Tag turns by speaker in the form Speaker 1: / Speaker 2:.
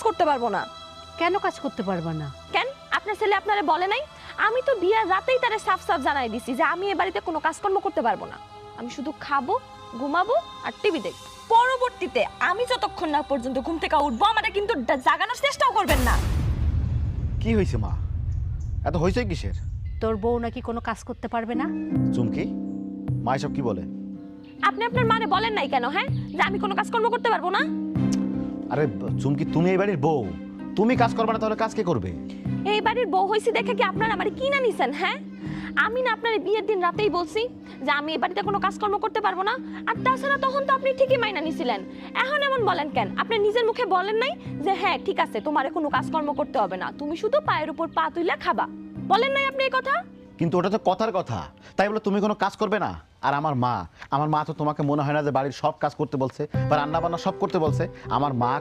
Speaker 1: কাজ করতে পারবো না।
Speaker 2: কেন কাজ করতে পারবা না?
Speaker 1: কেন আপনার ছেলে আপনারে বলে নাই? আমি তো বিয়ার রাতেই তারে সাফ সাফ জানাই দিছি যে আমি এ বাড়িতে কোনো কাজকর্ম করতে পারবো না। আমি শুধু খাবো, ঘুমাবো আর টিভি দেখবো। পরবর্তীতে আমি যতক্ষণ না পর্যন্ত ঘুম থেকে উঠবো আমারে কিন্তু জাগানোর চেষ্টাও করবেন না।
Speaker 3: কি হয়েছে মা? এত হয়েছে কিসের?
Speaker 2: তোর বউ নাকি কোনো কাজ করতে পারবে না?
Speaker 3: চুমকি, মা এসব কি বলে?
Speaker 1: আপনি আপনার মারে বলেন নাই কেন, হ্যাঁ, যে আমি কোনো কাজকর্ম করতে পারবো না?
Speaker 3: আরে চুমকি, তুমি এই বাড়ির বউ, তুমি কাজ করবে না তাহলে কাজ কে করবে?
Speaker 1: এই বাড়ির বউ হইছি দেখে কি আপনারা আমারে কিনা নিছেন? হ্যাঁ, আমি না আপনার বিয়ের দিন রাতেই বলছি যে আমি এই বাড়িতে কোনো কাজকর্ম করতে পারবো না। আর তাছাড়া তখন তো আপনি ঠিকই মাইনা নিছিলেন। এখন এমন বলেন কেন? আপনি নিজের মুখে বলেন নাই যে হ্যাঁ ঠিক আছে তোমারে কোনো কাজকর্ম করতে হবে না, তুমি শুধু পায়ের উপর পা তুইলা খাবা? বলেন নাই আপনি এই কথা?
Speaker 3: কিন্তু ওটা তো কথার কথা, তাই বলে তুমি কোনো কাজ করবে না? আর আমার মা তো তোমাকে মনে হয় না যে বাড়ির সব কাজ করতে বলছে বা রান্না বান্না সব করতে বলছে? আমার মা